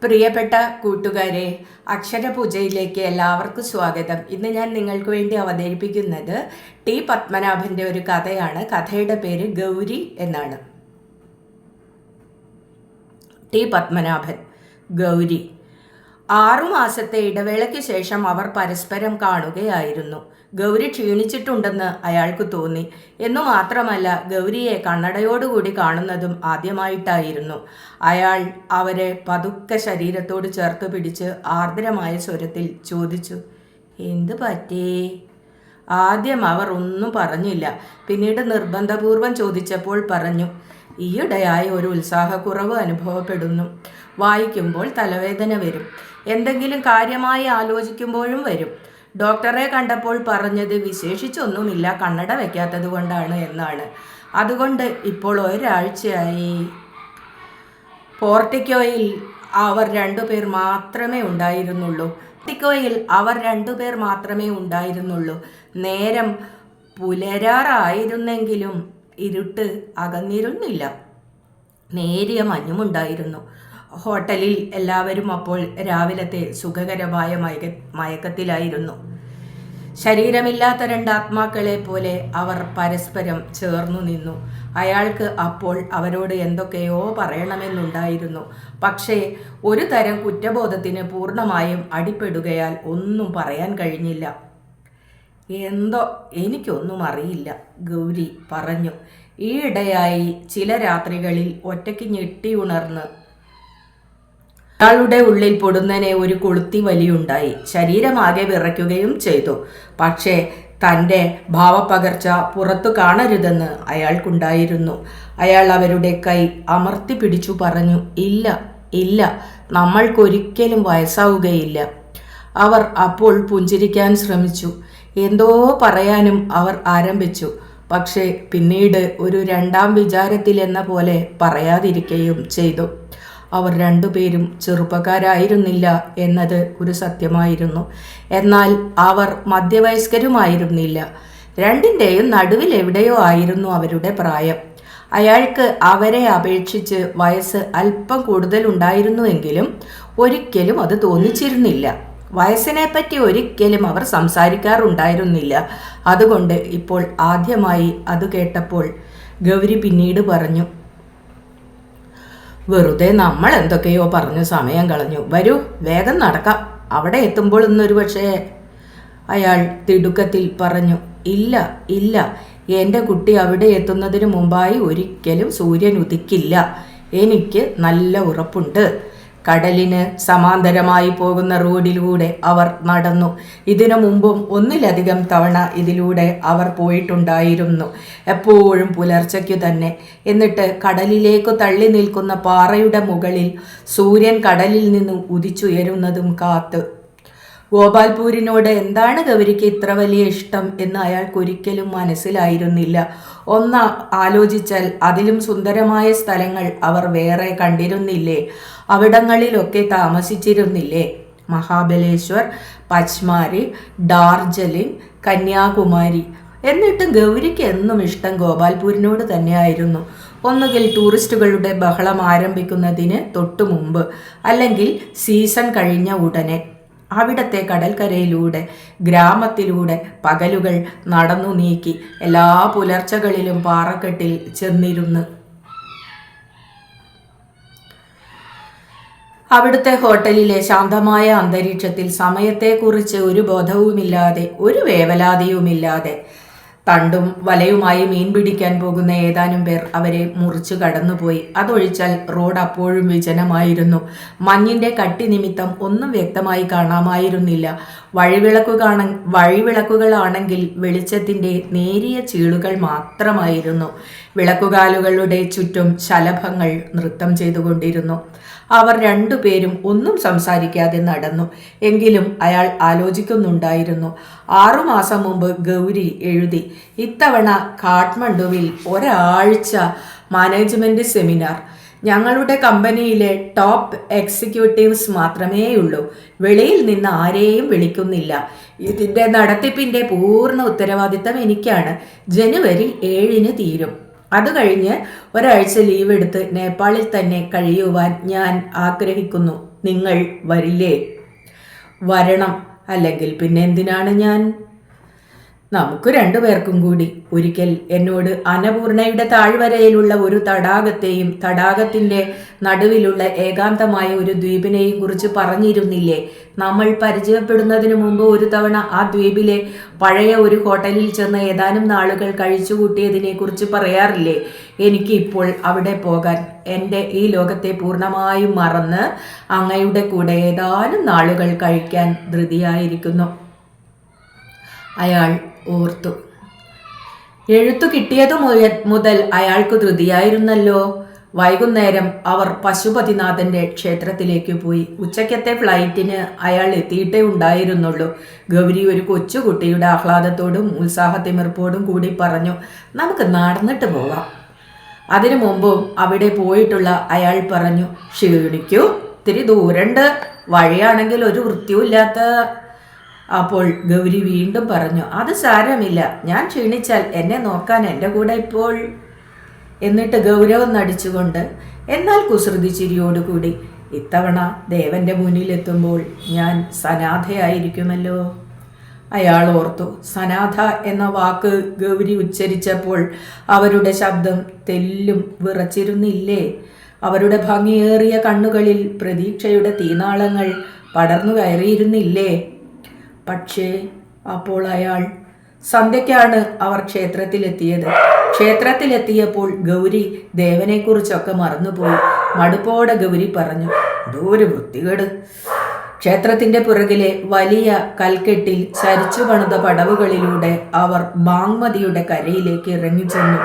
പ്രിയപ്പെട്ട കൂട്ടുകാരെ, അക്ഷരപൂജയിലേക്ക് എല്ലാവർക്കും സ്വാഗതം. ഇന്ന് ഞാൻ നിങ്ങൾക്ക് വേണ്ടി അവതരിപ്പിക്കുന്നത് ടി പത്മനാഭൻ്റെ ഒരു കഥയാണ്. കഥയുടെ പേര് ഗൗരി എന്നാണ്. ടി പത്മനാഭൻ, ഗൗരി. 6 മാസത്തെ ഇടവേളയ്ക്ക് ശേഷം അവർ പരസ്പരം കാണുകയായിരുന്നു. ഗൗരി ക്ഷീണിച്ചിട്ടുണ്ടെന്ന് അയാൾക്ക് തോന്നി. എന്നു മാത്രമല്ല, ഗൗരിയെ കണ്ണടയോടുകൂടി കാണുന്നതും ആദ്യമായിട്ടായിരുന്നു. അയാൾ അവരെ പതുക്കെ ശരീരത്തോട് ചേർത്ത് പിടിച്ച് ആർദ്രമായ സ്വരത്തിൽ ചോദിച്ചു, എന്ത് പറ്റേ? ആദ്യം അവർ ഒന്നും പറഞ്ഞില്ല. പിന്നീട് നിർബന്ധപൂർവം ചോദിച്ചപ്പോൾ പറഞ്ഞു, ഈയിടെയായി ഒരു ഉത്സാഹക്കുറവ് അനുഭവപ്പെടുന്നു. വായിക്കുമ്പോൾ തലവേദന വരും. എന്തെങ്കിലും കാര്യമായി ആലോചിക്കുമ്പോഴും വരും. ഡോക്ടറെ കണ്ടപ്പോൾ പറഞ്ഞത് വിശേഷിച്ചൊന്നുമില്ല, കണ്ണട വയ്ക്കാത്തത് കൊണ്ടാണ് എന്നാണ്. അതുകൊണ്ട് ഇപ്പോൾ ഒരാഴ്ചയായി പോർട്ടിക്കോയിൽ അവർ രണ്ടുപേർ മാത്രമേ ഉണ്ടായിരുന്നുള്ളൂ. നേരം പുലരാറായിരുന്നെങ്കിലും ഇരുട്ട് അകന്നിരുന്നില്ല. നേരിയ മഞ്ഞുമുണ്ടായിരുന്നു. ഹോട്ടലിൽ എല്ലാവരും അപ്പോൾ രാവിലത്തെ സുഖകരമായ മയക്കത്തിലായിരുന്നു. ശരീരമില്ലാത്ത 2 ആത്മാക്കളെ പോലെ അവർ പരസ്പരം ചേർന്നു നിന്നു. അയാൾക്ക് അപ്പോൾ അവരോട് എന്തൊക്കെയോ പറയണമെന്നുണ്ടായിരുന്നു. പക്ഷേ ഒരു തരം കുറ്റബോധത്തിന് പൂർണ്ണമായും അടിപ്പെടുകയാൽ ഒന്നും പറയാൻ കഴിഞ്ഞില്ല. എന്തോ എനിക്കൊന്നും അറിയില്ല, ഗൗരി പറഞ്ഞു. ഈയിടെയായി ചില രാത്രികളിൽ ഒറ്റയ്ക്ക് ഞെട്ടി ഉണർന്ന് അയാളുടെ ഉള്ളിൽ പൊടുന്നനെ ഒരു കൊളുത്തി വലിയുണ്ടായി. ശരീരമാകെ വിറയ്ക്കുകയും ചെയ്തു. പക്ഷേ തൻ്റെ ഭാവപ്പകർച്ച പുറത്തു കാണരുതെന്ന് അയാൾക്കുണ്ടായിരുന്നു. അയാൾ അവരുടെ കൈ അമർത്തി പിടിച്ചു പറഞ്ഞു, ഇല്ല ഇല്ല, നമ്മൾക്കൊരിക്കലും വയസ്സാവുകയില്ല. അവർ അപ്പോൾ പുഞ്ചിരിക്കാൻ ശ്രമിച്ചു. എന്തോ പറയാനും അവർ ആരംഭിച്ചു. പക്ഷേ പിന്നീട് ഒരു 2ാം വിചാരത്തിലെന്ന പോലെ പറയാതിരിക്കുകയും ചെയ്തു. അവർ രണ്ടുപേരും ചെറുപ്പക്കാരായിരുന്നില്ല എന്നത് ഒരു സത്യമായിരുന്നു. എന്നാൽ അവർ മധ്യവയസ്കരുമായിരുന്നില്ല. രണ്ടിൻ്റെയും നടുവിൽ എവിടെയോ ആയിരുന്നു അവരുടെ പ്രായം. അയാൾക്ക് അവരെ അപേക്ഷിച്ച് വയസ്സ് അല്പം കൂടുതലുണ്ടായിരുന്നുവെങ്കിലും ഒരിക്കലും അത് തോന്നിച്ചിരുന്നില്ല. വയസ്സിനെപ്പറ്റി ഒരിക്കലും അവർ സംസാരിക്കാറുണ്ടായിരുന്നില്ല. അതുകൊണ്ട് ഇപ്പോൾ ആദ്യമായി അത് കേട്ടപ്പോൾ ഗൗരി പിന്നീട് പറഞ്ഞു, വെറുതെ നമ്മൾ എന്തൊക്കെയോ പറഞ്ഞ് സമയം കളഞ്ഞു. വരൂ, വേഗം നടക്കാം. അവിടെ എത്തുമ്പോൾ ഇന്നൊരു പക്ഷേ. അയാൾ തിടുക്കത്തിൽ പറഞ്ഞു, ഇല്ല ഇല്ല, എൻ്റെ കുട്ടി അവിടെ എത്തുന്നതിന് മുമ്പായി ഒരിക്കലും സൂര്യൻ ഉദിക്കില്ല. എനിക്ക് നല്ല ഉറപ്പുണ്ട്. കടലിന് സമാന്തരമായി പോകുന്ന റോഡിലൂടെ അവർ നടന്നു. ഇതിനു മുമ്പും ഒന്നിലധികം തവണ ഇതിലൂടെ അവർ പോയിട്ടുണ്ടായിരുന്നു. എപ്പോഴും പുലർച്ചയ്ക്കു തന്നെ. എന്നിട്ട് കടലിലേക്ക് തള്ളി നിൽക്കുന്ന പാറയുടെ മുകളിൽ സൂര്യൻ കടലിൽ നിന്ന് ഉദിച്ചുയരുന്നതും കാത്ത്. ഗോപാൽപൂരിനോട് എന്താണ് ഗൗരിക്ക് ഇത്ര വലിയ ഇഷ്ടം എന്ന് അയാൾക്കൊരിക്കലും മനസ്സിലായിരുന്നില്ല. ഒന്ന് ആലോചിച്ചാൽ അതിലും സുന്ദരമായ സ്ഥലങ്ങൾ അവർ വേറെ കണ്ടിരുന്നില്ലേ? അവിടങ്ങളിലൊക്കെ താമസിച്ചിരുന്നില്ലേ? മഹാബലേശ്വർ, പച്മാരി, ഡാർജിലിംഗ്, കന്യാകുമാരി. എന്നിട്ടും ഗൗരിക്ക് എന്നും ഇഷ്ടം ഗോപാൽപൂരിനോട് തന്നെയായിരുന്നു. ഒന്നുകിൽ ടൂറിസ്റ്റുകളുടെ ബഹളം ആരംഭിക്കുന്നതിന് തൊട്ടു മുമ്പ്, അല്ലെങ്കിൽ സീസൺ കഴിഞ്ഞ ഉടനെ. അവിടത്തെ കടൽക്കരയിലൂടെ, ഗ്രാമത്തിലൂടെ പകലുകൾ നടന്നു നീക്കി എല്ലാ പുലർച്ചകളിലും പാറക്കെട്ടിൽ ചെന്നിരുന്ന് അവിടുത്തെ ഹോട്ടലിലെ ശാന്തമായ അന്തരീക്ഷത്തിൽ സമയത്തെക്കുറിച്ച് ഒരു ബോധവുമില്ലാതെ, ഒരു വേവലാതിയുമില്ലാതെ തണ്ടും വലയുമായി മീൻ പിടിക്കാൻ പോകുന്ന ഏതാനും പേർ അവരെ മുറിച്ചു കടന്നുപോയി. അതൊഴിച്ചാൽ റോഡ് അപ്പോഴും വിജനമായിരുന്നു. മഞ്ഞിൻ്റെ കട്ടി നിമിത്തം ഒന്നും വ്യക്തമായി കാണാമായിരുന്നില്ല. വഴിവിളക്കുകളാണെങ്കിൽ വെളിച്ചത്തിൻ്റെ നേരിയ ചീളുകൾ മാത്രമായിരുന്നു. വിളക്കുകാലുകളുടെ ചുറ്റും ശലഭങ്ങൾ നൃത്തം ചെയ്തുകൊണ്ടിരുന്നു. അവർ രണ്ടുപേരും ഒന്നും സംസാരിക്കാതെ നടന്നു. എങ്കിലും അയാൾ ആലോചിക്കുന്നുണ്ടായിരുന്നു. 6 മാസം മുമ്പ് ഗൗരി എഴുതി, ഇത്തവണ കാഠ്മണ്ഡുവിൽ ഒരാഴ്ച മാനേജ്മെൻറ്റ് സെമിനാർ. ഞങ്ങളുടെ കമ്പനിയിലെ ടോപ്പ് എക്സിക്യൂട്ടീവ്സ് മാത്രമേയുള്ളൂ. വെളിയിൽ നിന്ന് ആരെയും വിളിക്കുന്നില്ല. ഇതിൻ്റെ നടത്തിപ്പിൻ്റെ പൂർണ്ണ ഉത്തരവാദിത്തം എനിക്കാണ്. ജനുവരി 7-ന് തീരും. അത് കഴിഞ്ഞ് ഒരാഴ്ച ലീവ് എടുത്ത് നേപ്പാളിൽ തന്നെ കഴിയുവാൻ ഞാൻ ആഗ്രഹിക്കുന്നു. നിങ്ങൾ വരില്ലേ? വരണം, അല്ലെങ്കിൽ പിന്നെ എന്തിനാണ് ഞാൻ? നമുക്ക് രണ്ടുപേർക്കും കൂടി. ഒരിക്കൽ എന്നോട് അന്നപൂർണയുടെ താഴ്വരയിലുള്ള ഒരു തടാകത്തെയും തടാകത്തിന്റെ നടുവിലുള്ള ഏകാന്തമായ ഒരു ദ്വീപിനെയും കുറിച്ച് പറഞ്ഞിരുന്നില്ലേ? നമ്മൾ പരിചയപ്പെടുന്നതിന് മുമ്പ് ഒരു തവണ ആ ദ്വീപിലെ പഴയ ഒരു ഹോട്ടലിൽ ചെന്ന് ഏതാനും നാളുകൾ കഴിച്ചുകൂട്ടിയതിനെ കുറിച്ച് പറയാറില്ലേ? എനിക്ക് ഇപ്പോൾ അവിടെ പോകാൻ, എൻ്റെ ഈ ലോകത്തെ പൂർണ്ണമായും മറന്ന് അങ്ങയുടെ കൂടെ ഏതാനും നാളുകൾ കഴിക്കാൻ ധൃതിയായിരിക്കുന്നു. അയാൾ ഓർത്തു. എഴുത്തു കിട്ടിയതു മുതൽ അയാൾക്ക് ധൃതിയായിരുന്നല്ലോ. വൈകുന്നേരം അവർ പശുപതിനാഥന്റെ ക്ഷേത്രത്തിലേക്ക് പോയി. ഉച്ചക്കത്തെ ഫ്ലൈറ്റിന് അയാൾ എത്തിയിട്ടേ ഉണ്ടായിരുന്നുള്ളൂ. ഗൗരി ഒരു കൊച്ചുകുട്ടിയുടെ ആഹ്ലാദത്തോടും ഉത്സാഹത്തിമിർപ്പോടും കൂടി പറഞ്ഞു, നമുക്ക് നടന്നിട്ട് പോവാം. അതിനു മുമ്പും അവിടെ പോയിട്ടുള്ള അയാൾ പറഞ്ഞു, ക്ഷീണിക്കൂ, ഇത്തിരി ദൂരണ്ട്, വഴിയാണെങ്കിൽ ഒരു വൃത്തിയുമില്ലാത്ത. അപ്പോൾ ഗൗരി വീണ്ടും പറഞ്ഞു, അത് സാരമില്ല, ഞാൻ ക്ഷീണിച്ചാൽ എന്നെ നോക്കാൻ എൻ്റെ കൂടെ ഇപ്പോൾ. എന്നിട്ട് ഗൗരവം നടിച്ചുകൊണ്ട്, എന്നാൽ കുസൃതി ചിരിയോടുകൂടി, ഇത്തവണ ദേവന്റെ മുന്നിലെത്തുമ്പോൾ ഞാൻ സനാഥയായിരിക്കുമല്ലോ. അയാൾ ഓർത്തു. സനാഥ എന്ന വാക്ക് ഗൗരി ഉച്ചരിച്ചപ്പോൾ അവരുടെ ശബ്ദം തെല്ലും വിറച്ചിരുന്നില്ലേ? അവരുടെ ഭംഗിയേറിയ കണ്ണുകളിൽ പ്രതീക്ഷയുടെ തീനാളങ്ങൾ പടർന്നു കയറിയിരുന്നില്ലേ? പക്ഷേ അപ്പോൾ അയാൾ, സന്ധ്യയ്ക്കാണ് അവർ ക്ഷേത്രത്തിലെത്തിയത്. ക്ഷേത്രത്തിലെത്തിയപ്പോൾ ഗൗരി ദേവനെക്കുറിച്ചൊക്കെ മറന്നുപോയി. മടുപ്പോടെ ഗൗരി പറഞ്ഞു, എന്തോരു വൃത്തികേട്. ക്ഷേത്രത്തിന്റെ പുറകിലെ വലിയ കൽക്കെട്ടിൽ ചരിച്ചു പണിത പടവുകളിലൂടെ അവർ ബാങ്മതിയുടെ കരയിലേക്ക് ഇറങ്ങിച്ചെന്നു.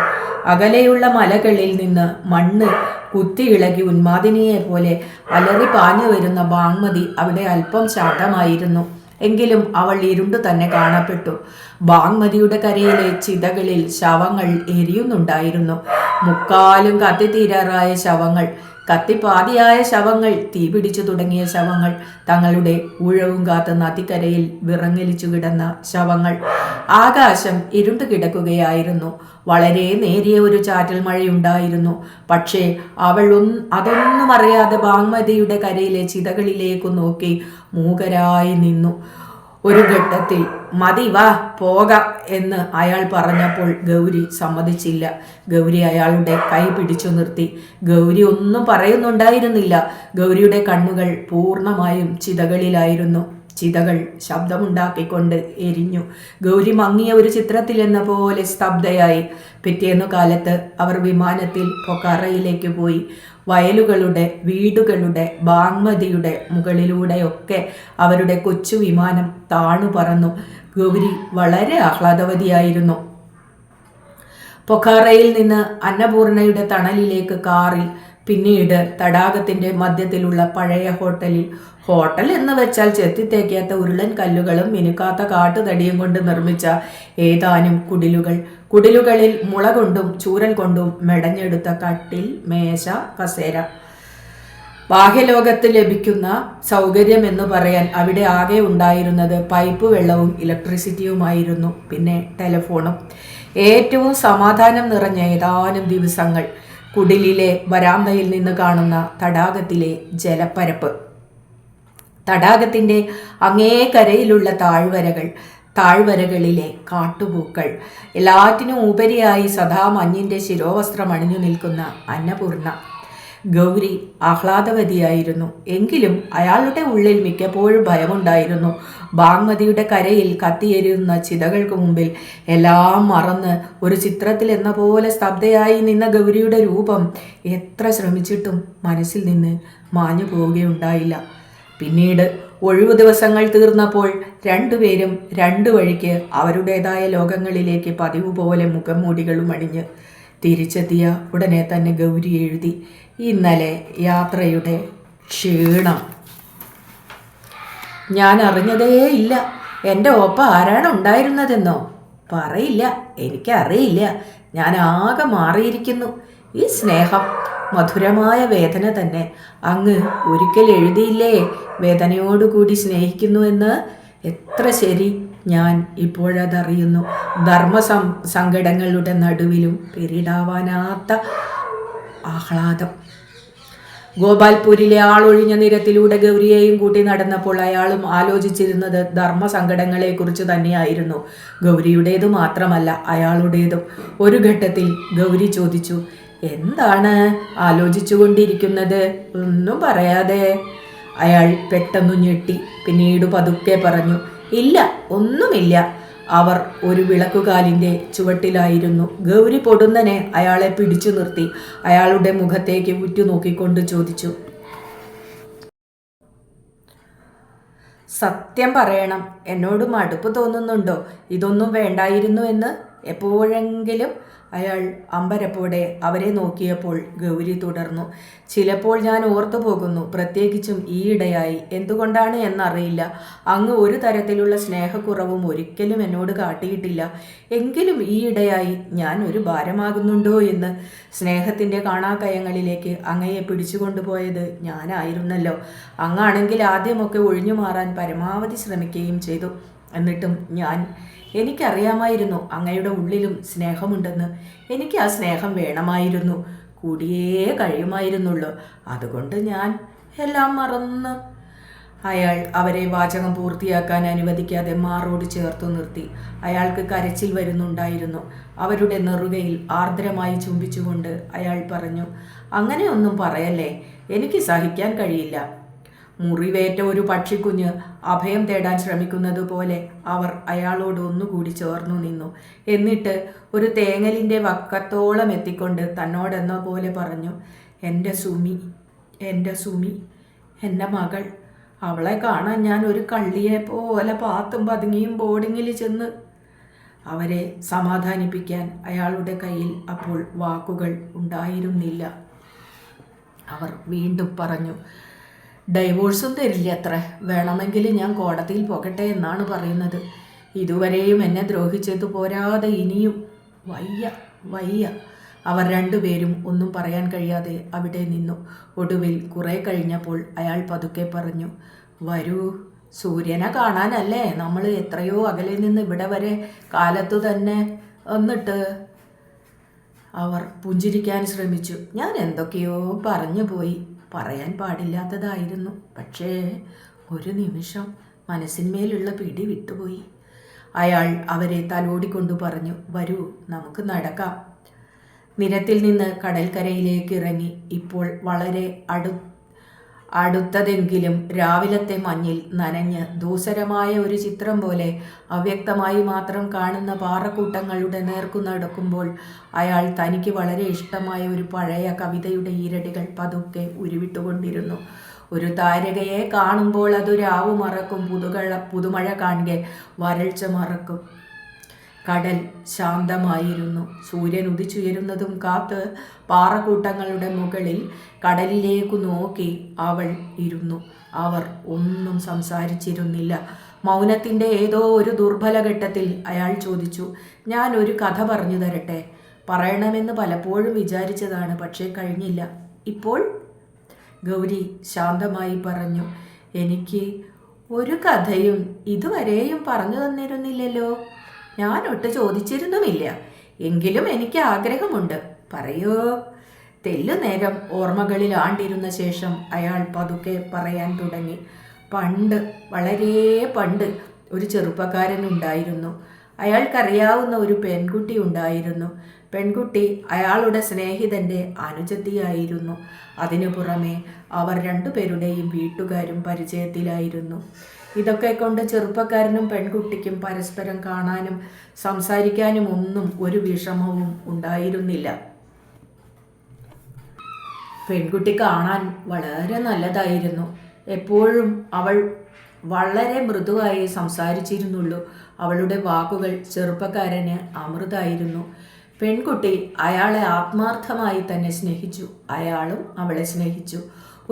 അകലെയുള്ള മലകളിൽ നിന്ന് മണ്ണ് കുത്തിയിളകി ഉന്മാദിനിയെ പോലെ അലറി പാഞ്ഞു വരുന്ന ബാങ്മതി അവിടെ അല്പം ശാന്തമായിരുന്നു. എങ്കിലും അവൾ ഇരുണ്ടു തന്നെ കാണപ്പെട്ടു. ബാങ്മതിയുടെ കരയിലെ ചിതകളിൽ ശവങ്ങൾ എരിയുന്നുണ്ടായിരുന്നു. മുക്കാലും കത്തിത്തീരാറായ ശവങ്ങൾ, കത്തിപ്പാതിയായ ശവങ്ങൾ, തീപിടിച്ചു തുടങ്ങിയ ശവങ്ങൾ, തങ്ങളുടെ ഊഴവും കാത്ത് നദിക്കരയിൽ വിറങ്ങലിച്ചു കിടന്ന ശവങ്ങൾ. ആകാശം ഇരുണ്ടു കിടക്കുകയായിരുന്നു. വളരെ നേരിയ ഒരു ചാറ്റൽ മഴയുണ്ടായിരുന്നു. പക്ഷേ അവൾ അതൊന്നും അറിയാതെ ബാങ്മതിയുടെ കരയിലെ ചിതകളിലേക്കു നോക്കി മൂകരായി നിന്നു. ഒരു ഘട്ടത്തിൽ മതി, വാ പോകാം എന്ന് അയാൾ പറഞ്ഞപ്പോൾ ഗൗരി സമ്മതിച്ചില്ല. ഗൗരി അയാളുടെ കൈ പിടിച്ചു നിർത്തി. ഗൗരി ഒന്നും പറയുന്നുണ്ടായിരുന്നില്ല. ഗൗരിയുടെ കണ്ണുകൾ പൂർണ്ണമായും ചിതകളിലായിരുന്നു. ചിതകൾ ശബ്ദമുണ്ടാക്കിക്കൊണ്ട് എരിഞ്ഞു. ഗൗരി മങ്ങിയ ഒരു ചിത്രത്തിൽ എന്ന പോലെ സ്തബ്ധയായി. പിറ്റേന്നു കാലത്ത് അവർ വിമാനത്തിൽ പൊക്കാറയിലേക്ക് പോയി. വയലുകളുടെ, വീടുകളുടെ, ബാങ്മതിയുടെ മുകളിലൂടെയൊക്കെ അവരുടെ കൊച്ചു വിമാനം താണു പറന്നു. ഗൗരി വളരെ ആഹ്ലാദവതിയായിരുന്നു. പൊഖാറയിൽ നിന്ന് അന്നപൂർണയുടെ തണലിലേക്ക് കാറിൽ, പിന്നീട് തടാകത്തിന്റെ മധ്യത്തിലുള്ള പഴയ ഹോട്ടലിൽ. ഹോട്ടൽ എന്ന് വെച്ചാൽ ചെത്തിത്തേക്കാത്ത ഉരുളൻ കല്ലുകളും മിനുക്കാത്ത കാട്ടുതടിയും കൊണ്ട് നിർമ്മിച്ച ഏതാനും കുടിലുകൾ. കുടിലുകളിൽ മുള കൊണ്ടും ചൂരൽ കൊണ്ടും മെടഞ്ഞെടുത്ത കട്ടിൽ, മേശ, കസേര. ബാഹ്യലോകത്ത് ലഭിക്കുന്ന സൗകര്യം എന്ന് പറയാൻ അവിടെ ആകെ ഉണ്ടായിരുന്നത് പൈപ്പ് വെള്ളവും ഇലക്ട്രിസിറ്റിയുമായിരുന്നു. പിന്നെ ടെലിഫോണും. ഏറ്റവും സമാധാനം നിറഞ്ഞ ഏതാനും ദിവസങ്ങൾ. കുടിലിലെ വരാന്തയിൽ നിന്ന് കാണുന്ന തടാകത്തിലെ ജലപ്പരപ്പ്, തടാകത്തിൻ്റെ അങ്ങേക്കരയിലുള്ള താഴ്വരകൾ, താഴ്വരകളിലെ കാട്ടുപൂക്കൾ, എല്ലാറ്റിനും ഉപരിയായി സദാ മഞ്ഞിൻ്റെ ശിരോവസ്ത്രം അണിഞ്ഞു നിൽക്കുന്ന അന്നപൂർണ. ഗൗരി ആഹ്ലാദവതിയായിരുന്നു. എങ്കിലും അയാളുടെ ഉള്ളിൽ മിക്കപ്പോഴും ഭയമുണ്ടായിരുന്നു. ബാങ്മതിയുടെ കരയിൽ കത്തിയെരിയുന്ന ചിതകൾക്ക് മുമ്പിൽ എല്ലാം മറന്ന് ഒരു ചിത്രത്തിൽ എന്ന പോലെ സ്തബ്ധയായി നിന്ന ഗൗരിയുടെ രൂപം എത്ര ശ്രമിച്ചിട്ടും മനസ്സിൽ നിന്ന് മാഞ്ഞു പോവുകയുണ്ടായില്ല. പിന്നീട് ഒഴിവു ദിവസങ്ങൾ തീർന്നപ്പോൾ രണ്ടുപേരും രണ്ടു വഴിക്ക് അവരുടേതായ ലോകങ്ങളിലേക്ക് പതിവ് പോലെ മുഖം മൂടികളും അണിഞ്ഞ് തിരിച്ചെത്തിയ ഉടനെ തന്നെ ഗൗരി എഴുതി, ഇന്നലെ യാത്രയുടെ ക്ഷീണം ഞാൻ അറിഞ്ഞതേയില്ല. എൻ്റെ ഒപ്പം ആരാണ് ഉണ്ടായിരുന്നതെന്നോ പറയില്ല, എനിക്കറിയില്ല. ഞാൻ ആകെ മാറിയിരിക്കുന്നു. ഈ സ്നേഹം, മധുരമായ വേദന തന്നെ. അങ്ങ് ഒരിക്കൽ എഴുതിയില്ലേ വേദനയോടുകൂടി സ്നേഹിക്കുന്നുവെന്ന്? എത്ര ശരി. ഞാൻ ഇപ്പോഴതറിയുന്നു. സങ്കടങ്ങളുടെ നടുവിലും പിരിടാവാനാത്ത ആഹ്ലാദം. ഗോപാൽപൂരിലെ ആളൊഴിഞ്ഞ നിരത്തിലൂടെ ഗൗരിയെയും കൂട്ടി നടന്നപ്പോൾ അയാളും ആലോചിച്ചിരുന്നത് ധർമ്മസങ്കടങ്ങളെക്കുറിച്ച് തന്നെയായിരുന്നു. ഗൗരിയുടേതു മാത്രമല്ല, അയാളുടേതും. ഒരു ഘട്ടത്തിൽ ഗൗരി ചോദിച്ചു, എന്താണ് ആലോചിച്ചുകൊണ്ടിരിക്കുന്നത്? ഒന്നും പറയാതെ. അയാൾ പെട്ടെന്നു ഞെട്ടി. പിന്നീട് പതുക്കെ പറഞ്ഞു, ഇല്ല, ഒന്നുമില്ല. അവർ ഒരു വിളക്കുകാലിൻ്റെ ചുവട്ടിലായിരുന്നു. ഗൗരി പൊടുന്നനെ അയാളെ പിടിച്ചു നിർത്തി. അയാളുടെ മുഖത്തേക്ക് ഉറ്റുനോക്കിക്കൊണ്ട് ചോദിച്ചു, സത്യം പറയണം, എന്നോട് മടുപ്പ് തോന്നുന്നുണ്ടോ? ഇതൊന്നും വേണ്ടായിരുന്നു എന്ന്? എപ്പോഴെങ്കിലും അയാൾ അമ്പരപ്പോടെ അവരെ നോക്കിയപ്പോൾ ഗൗരി തുടർന്നു, ചിലപ്പോൾ ഞാൻ ഓർത്തു പോകുന്നു, പ്രത്യേകിച്ചും ഈയിടെയായി. എന്തുകൊണ്ടാണ് എന്നറിയില്ല. അങ്ങ് ഒരു തരത്തിലുള്ള സ്നേഹക്കുറവും ഒരിക്കലും എന്നോട് കാട്ടിയിട്ടില്ല. എങ്കിലും ഈയിടെയായി ഞാൻ ഒരു ഭാരമാകുന്നുണ്ടോ എന്ന്. സ്നേഹത്തിൻ്റെ കാണാക്കയങ്ങളിലേക്ക് അങ്ങയെ പിടിച്ചുകൊണ്ടുപോയത് ഞാനായിരുന്നല്ലോ. അങ്ങാണെങ്കിൽ ആദ്യമൊക്കെ ഒഴിഞ്ഞു മാറാൻ പരമാവധി ശ്രമിക്കുകയും ചെയ്തു. എന്നിട്ടും എനിക്കറിയാമായിരുന്നു അങ്ങയുടെ ഉള്ളിലും സ്നേഹമുണ്ടെന്ന്. എനിക്ക് ആ സ്നേഹം വേണമായിരുന്നു, കൂടിയേ കഴിയുമായിരുന്നുള്ളൂ. അതുകൊണ്ട് ഞാൻ എല്ലാം മറന്ന്. അയാൾ അവരെ വാചകം പൂർത്തിയാക്കാൻ അനുവദിക്കാതെ മാറോട് ചേർത്തു നിർത്തി. അയാൾക്ക് കരച്ചിൽ വരുന്നുണ്ടായിരുന്നു. അവരുടെ നെറുകയിൽ ആർദ്രമായി ചുംബിച്ചുകൊണ്ട് അയാൾ പറഞ്ഞു, അങ്ങനെയൊന്നും പറയല്ലേ, എനിക്ക് സഹിക്കാൻ കഴിയില്ല. മുറിവേറ്റ ഒരു പക്ഷിക്കുഞ്ഞ് അഭയം തേടാൻ ശ്രമിക്കുന്നത് പോലെ അവർ അയാളോട് ഒന്നുകൂടി ചേർന്നു നിന്നു. എന്നിട്ട് ഒരു തേങ്ങലിൻ്റെ വക്കത്തോളം എത്തിക്കൊണ്ട് തന്നോടെന്ന പോലെ പറഞ്ഞു, എൻ്റെ സുമി, എൻ്റെ മകൾ. അവളെ കാണാൻ ഞാൻ ഒരു കള്ളിയെ പോലെ പാത്തും പതുങ്ങിയും ബോർഡിങ്ങിൽ ചെന്ന്. അവരെ സമാധാനിപ്പിക്കാൻ അയാളുടെ കയ്യിൽ അപ്പോൾ വാക്കുകൾ ഉണ്ടായിരുന്നില്ല. അവർ വീണ്ടും പറഞ്ഞു, ഡൈവോഴ്സും തരില്ല അത്ര. വേണമെങ്കിൽ ഞാൻ കോടതിയിൽ പോകട്ടെ എന്നാണ് പറയുന്നത്. ഇതുവരെയും എന്നെ ദ്രോഹിച്ചത് പോരാതെ ഇനിയും വയ്യ. അവർ രണ്ടുപേരും ഒന്നും പറയാൻ കഴിയാതെ അവിടെ നിന്നു. ഒടുവിൽ കുറെ കഴിഞ്ഞപ്പോൾ അയാൾ പതുക്കെ പറഞ്ഞു, വരൂ, സൂര്യനെ കാണാനല്ലേ നമ്മൾ എത്രയോ അകലെ നിന്ന് ഇവിടെ വരെ കാലത്തു തന്നെ വന്നിട്ട്. അവർ പുഞ്ചിരിക്കാൻ ശ്രമിച്ചു. ഞാൻ എന്തൊക്കെയോ പറഞ്ഞു പോയി. പറയാൻ പാടില്ലാത്തതായിരുന്നു. പക്ഷേ ഒരു നിമിഷം മനസ്സിന്മേലുള്ള പിടി വിട്ടുപോയി. അയാൾ അവരെ തലോടിക്കൊണ്ടു പറഞ്ഞു, വരൂ, നമുക്ക് നടക്കാം. നിരത്തിൽ നിന്ന് കടൽക്കരയിലേക്ക് ഇറങ്ങി. ഇപ്പോൾ വളരെ അടുത്തതെങ്കിലും രാവിലത്തെ മഞ്ഞിൽ നനഞ്ഞ് ധൂസരമായ ഒരു ചിത്രം പോലെ അവ്യക്തമായി മാത്രം കാണുന്ന പാറക്കൂട്ടങ്ങളുടെ നേർക്കു നടക്കുമ്പോൾ അയാൾ തനിക്ക് വളരെ ഇഷ്ടമായ ഒരു പഴയ കവിതയുടെ ഈരടികൾ പതുക്കെ ഉരുവിട്ടുകൊണ്ടിരുന്നു. ഒരു താരകയെ കാണുമ്പോൾ അത് രാവു മറക്കും, പുതുമഴ കാണെ വരൾച്ച മറക്കും. കടൽ ശാന്തമായിരുന്നു. സൂര്യൻ ഉദിച്ചുയരുന്നതും കാത്ത് പാറക്കൂട്ടങ്ങളുടെ മുകളിൽ കടലിലേക്കു നോക്കി അവൾ ഇരുന്നു. അവർ ഒന്നും സംസാരിച്ചിരുന്നില്ല. മൗനത്തിൻ്റെ ഏതോ ഒരു ദുർബല ഘട്ടത്തിൽ അയാൾ ചോദിച്ചു, ഞാൻ ഒരു കഥ പറഞ്ഞു തരട്ടെ? പറയണമെന്ന് പലപ്പോഴും വിചാരിച്ചതാണ്, പക്ഷേ കഴിഞ്ഞില്ല. ഇപ്പോൾ? ഗൗരി ശാന്തമായി പറഞ്ഞു, എനിക്ക് ഒരു കഥയും ഇതുവരെയും പറഞ്ഞു തന്നിരുന്നില്ലല്ലോ. ഞാനൊട്ട് ചോദിച്ചിരുന്നുമില്ല. എങ്കിലും എനിക്ക് ആഗ്രഹമുണ്ട്. പറയോ? തെല്ലുനേരം ഓർമ്മകളിൽ ആണ്ടിരുന്ന ശേഷം അയാൾ പതുക്കെ പറയാൻ തുടങ്ങി. പണ്ട്, വളരെ പണ്ട് ഒരു ചെറുപ്പക്കാരനുണ്ടായിരുന്നു. അയാൾക്കറിയാവുന്ന ഒരു പെൺകുട്ടി ഉണ്ടായിരുന്നു. പെൺകുട്ടി അയാളുടെ സ്നേഹിതൻ്റെ അനുജത്തിയായിരുന്നു. അതിനു പുറമെ അവർ രണ്ടുപേരുടെയും വീട്ടുകാരും പരിചയത്തിലായിരുന്നു. ഇതൊക്കെ കൊണ്ട് ചെറുപ്പക്കാരനും പെൺകുട്ടിക്കും പരസ്പരം കാണാനും സംസാരിക്കാനും ഒന്നും ഒരു വിഷമവും ഉണ്ടായിരുന്നില്ല. പെൺകുട്ടി കാണാൻ വളരെ നല്ലതായിരുന്നു. എപ്പോഴും അവൾ വളരെ മൃദുവായി സംസാരിച്ചിരുന്നുള്ളൂ. അവളുടെ വാക്കുകൾ ചെറുപ്പക്കാരന് അമൃതായിരുന്നു. പെൺകുട്ടി അയാളെ ആത്മാർത്ഥമായി തന്നെ സ്നേഹിച്ചു. അയാളും അവളെ സ്നേഹിച്ചു.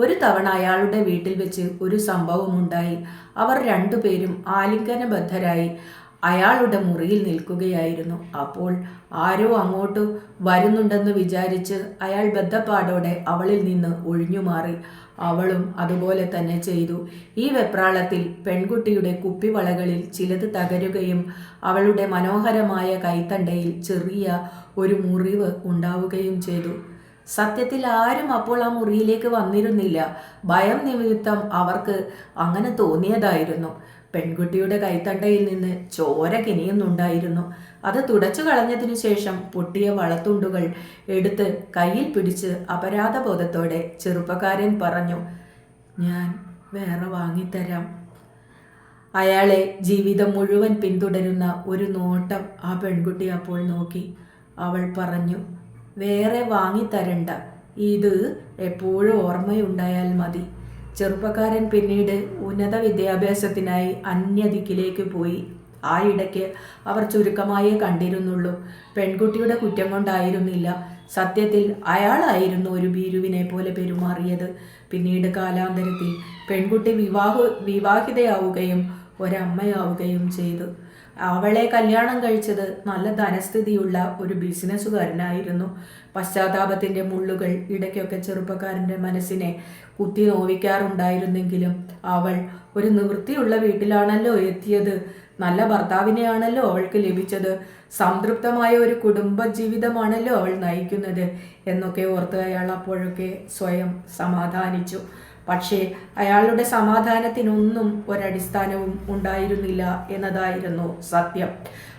ഒരു തവണ അയാളുടെ വീട്ടിൽ വെച്ച് ഒരു സംഭവമുണ്ടായി. അവർ രണ്ടുപേരും ആലിംഗനബദ്ധരായി. അയാളുടെ മുറിയിൽ നിൽക്കുകയായിരുന്നു. അപ്പോൾ ആരോ അങ്ങോട്ട് വരുന്നുണ്ടെന്ന് വിചാരിച്ച് അയാൾ ബദ്ധപ്പാടോടെ അവളിൽ നിന്ന് ഒഴിഞ്ഞുമാറി. അവളും അതുപോലെ തന്നെ ചെയ്തു. ഈ വെപ്രാളത്തിൽ പെൺകുട്ടിയുടെ കുപ്പിവളകളിൽ ചിലത് തകരുകയും അവളുടെ മനോഹരമായ കൈത്തണ്ടയിൽ ചെറിയ ഒരു മുറിവ് ഉണ്ടാവുകയും ചെയ്തു. സത്യത്തിൽ ആരും അപ്പോൾ ആ മുറിയിലേക്ക് വന്നിരുന്നില്ല. ഭയം നിമിത്തം അവർക്ക് അങ്ങനെ തോന്നിയതായിരുന്നു. പെൺകുട്ടിയുടെ കൈത്തണ്ടയിൽ നിന്ന് ചോര കിനിയുന്നുണ്ടായിരുന്നു. അത് തുടച്ചു കളഞ്ഞതിനു ശേഷം പൊട്ടിയ വളത്തുണ്ടുകൾ എടുത്ത് കയ്യിൽ പിടിച്ച് അപരാധബോധത്തോടെ ചെറുപ്പക്കാരൻ പറഞ്ഞു, ഞാൻ വേറെ വാങ്ങിത്തരാം. അയാളെ ജീവിതം മുഴുവൻ പിന്തുടരുന്ന ഒരു നോട്ടം ആ പെൺകുട്ടി അപ്പോൾ നോക്കി. അവൾ പറഞ്ഞു, വേറെ വാങ്ങിത്തരണ്ട, ഇത് എപ്പോഴും ഓർമ്മയുണ്ടായാൽ മതി. ചെറുപ്പക്കാരൻ പിന്നീട് ഉന്നത വിദ്യാഭ്യാസത്തിനായി അന്യദിക്കിലേക്ക് പോയി. ആ ഇടയ്ക്ക് അവർ ചുരുക്കമായേ കണ്ടിരുന്നുള്ളൂ. പെൺകുട്ടിയുടെ കുറ്റം കൊണ്ടായിരുന്നില്ല. സത്യത്തിൽ അയാളായിരുന്നു ഒരു ഭീരുവിനെ പോലെ പെരുമാറിയത്. പിന്നീട് കാലാന്തരത്തിൽ പെൺകുട്ടി വിവാഹിതയാവുകയും ഒരമ്മയാവുകയും ചെയ്തു. അവളെ കല്യാണം കഴിച്ചത് നല്ല ധനസ്ഥിതിയുള്ള ഒരു ബിസിനസ്സുകാരനായിരുന്നു. പശ്ചാത്താപത്തിൻ്റെ മുള്ളുകൾ ഇടയ്ക്കൊക്കെ ചെറുപ്പക്കാരൻ്റെ മനസ്സിനെ കുത്തി നോവിക്കാറുണ്ടായിരുന്നെങ്കിലും അവൾ ഒരു നിവൃത്തിയുള്ള വീട്ടിലാണല്ലോ എത്തിയത്. നല്ല ഭർത്താവിനെയാണല്ലോ അവൾക്ക് ലഭിച്ചത്. സംതൃപ്തമായ ഒരു കുടുംബജീവിതമാണല്ലോ അവൾ നയിക്കുന്നത് എന്നൊക്കെ ഓർത്ത് അയാൾ അപ്പോഴൊക്കെ സ്വയം സമാധാനിച്ചു. പക്ഷേ അയാളുടെ സമാധാനത്തിനൊന്നും ഒരടിസ്ഥാനവും ഉണ്ടായിരുന്നില്ല എന്നതായിരുന്നു സത്യം.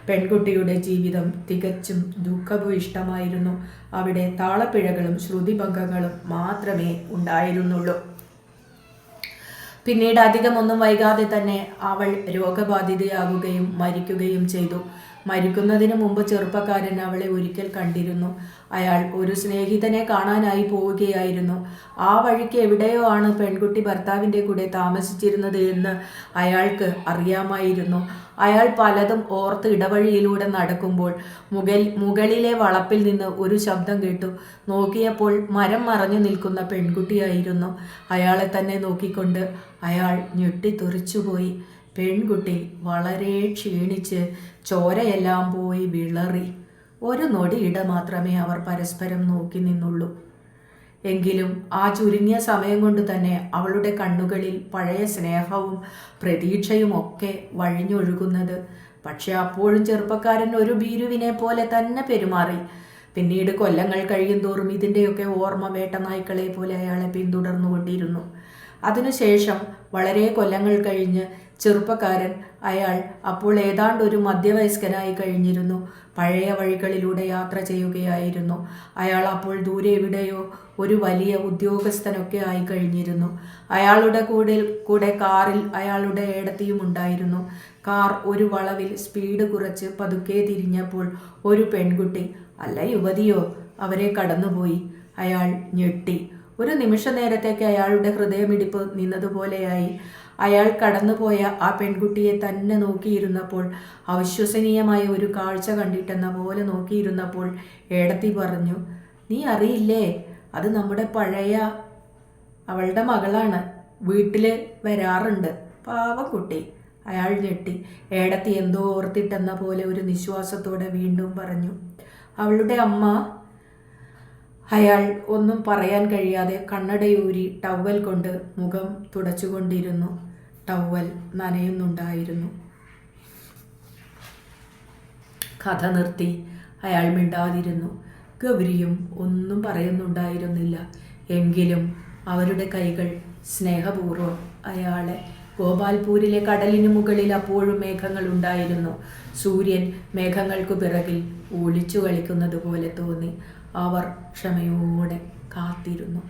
പെൺകുട്ടിയുടെ ജീവിതം തികച്ചും ദുഃഖഭൂയിഷ്ടമായിരുന്നു. അവിടെ താളപ്പിഴകളും ശ്രുതിഭംഗങ്ങളും മാത്രമേ ഉണ്ടായിരുന്നുള്ളൂ. പിന്നീട് അധികമൊന്നും വൈകാതെ തന്നെ അവൾ രോഗബാധിതയാവുകയും മരിക്കുകയും ചെയ്തു. മരിക്കുന്നതിന് മുമ്പ് ചെറുപ്പക്കാരൻ അവളെ ഒരിക്കൽ കണ്ടിരുന്നു. അയാൾ ഒരു സ്നേഹിതനെ കാണാനായി പോവുകയായിരുന്നു. ആ വഴിക്ക് എവിടെയോ ആണ് പെൺകുട്ടി ഭർത്താവിൻ്റെ കൂടെ താമസിച്ചിരുന്നത് എന്ന് അയാൾക്ക് അറിയാമായിരുന്നു. അയാൾ പലതും ഓർത്ത് ഇടവഴിയിലൂടെ നടക്കുമ്പോൾ മുകളിലെ വളപ്പിൽ നിന്ന് ഒരു ശബ്ദം കേട്ടു. നോക്കിയപ്പോൾ മരം മറഞ്ഞു നിൽക്കുന്ന പെൺകുട്ടിയായിരുന്നു. അയാളെ തന്നെ നോക്കിക്കൊണ്ട് അയാൾ ഞെട്ടിത്തെറിച്ചുപോയി. പെൺകുട്ടി വളരെ ക്ഷീണിച്ച് ചോരയെല്ലാം പോയി വിളറി. ഒരു നൊടിയിട മാത്രമേ അവർ പരസ്പരം നോക്കി നിന്നുള്ളൂ. എങ്കിലും ആ ചുരുങ്ങിയ സമയം കൊണ്ട് തന്നെ അവളുടെ കണ്ണുകളിൽ പഴയ സ്നേഹവും പ്രതീക്ഷയും ഒക്കെ വഴിഞ്ഞൊഴുകുന്നത്. പക്ഷെ അപ്പോഴും ചെറുപ്പക്കാരൻ ഒരു ഭീരുവിനെ പോലെ തന്നെ പെരുമാറി. പിന്നീട് കൊല്ലങ്ങൾ കഴിയും തോറും ഇതിൻ്റെയൊക്കെ ഓർമ്മ വേട്ടനായ്ക്കളെ പോലെ അയാളെ പിന്തുടർന്നുകൊണ്ടിരുന്നു. അതിനുശേഷം വളരെ കൊല്ലങ്ങൾ കഴിഞ്ഞ് ചെറുപ്പക്കാരൻ, അയാൾ അപ്പോൾ ഏതാണ്ട് ഒരു മധ്യവയസ്കനായി കഴിഞ്ഞിരുന്നു, പഴയ വഴികളിലൂടെ യാത്ര ചെയ്യുകയായിരുന്നു. അയാൾ അപ്പോൾ ദൂരെ എവിടെയോ ഒരു വലിയ ഉദ്യോഗസ്ഥനൊക്കെ ആയി കഴിഞ്ഞിരുന്നു. അയാളുടെ കൂടെ കാറിൽ അയാളുടെ ഏടത്തിയും ഉണ്ടായിരുന്നു. കാർ ഒരു വളവിൽ സ്പീഡ് കുറച്ച് പതുക്കെ തിരിഞ്ഞപ്പോൾ ഒരു പെൺകുട്ടി, അല്ല യുവതിയോ, അവരെ കടന്നുപോയി. അയാൾ ഞെട്ടി. ഒരു നിമിഷ നേരത്തേക്ക് അയാളുടെ ഹൃദയമിടിപ്പ് നിന്നതുപോലെയായി. അയാൾ കടന്നുപോയ ആ പെൺകുട്ടിയെ തന്നെ നോക്കിയിരുന്നപ്പോൾ, അവിശ്വസനീയമായ ഒരു കാഴ്ച കണ്ടിട്ടെന്ന പോലെ നോക്കിയിരുന്നപ്പോൾ ഏടത്തി പറഞ്ഞു, നീ അറിയില്ലേ, അത് നമ്മുടെ പഴയ അവളുടെ മകളാണ്, വീട്ടിൽ വരാറുണ്ട്, പാവം കുട്ടി. അയാൾ ഞെട്ടി. ഏടത്തി എന്തോ ഓർത്തിട്ടെന്ന പോലെ ഒരു നിശ്വാസത്തോടെ വീണ്ടും പറഞ്ഞു, അവളുടെ അമ്മ. അയാൾ ഒന്നും പറയാൻ കഴിയാതെ കണ്ണടയൂരി ടവൽ കൊണ്ട് മുഖം തുടച്ചുകൊണ്ടിരുന്നു. ടവൽ നനയുന്നുണ്ടായിരുന്നു. കഥ നിർത്തി. അയാൾ മിണ്ടാതിരുന്നു. ഗൗരിയും ഒന്നും പറയുന്നുണ്ടായിരുന്നില്ല. എങ്കിലും അവരുടെ കൈകൾ സ്നേഹപൂർവ്വം അയാളെ. ഗോപാൽപൂരിലെ കടലിനു മുകളിൽ അപ്പോഴും മേഘങ്ങൾ ഉണ്ടായിരുന്നു. സൂര്യൻ മേഘങ്ങൾക്കു പിറകിൽ ഒളിച്ചു കളിക്കുന്നത് പോലെ തോന്നി. അവർ ക്ഷമയോടെ കാത്തിരുന്നു.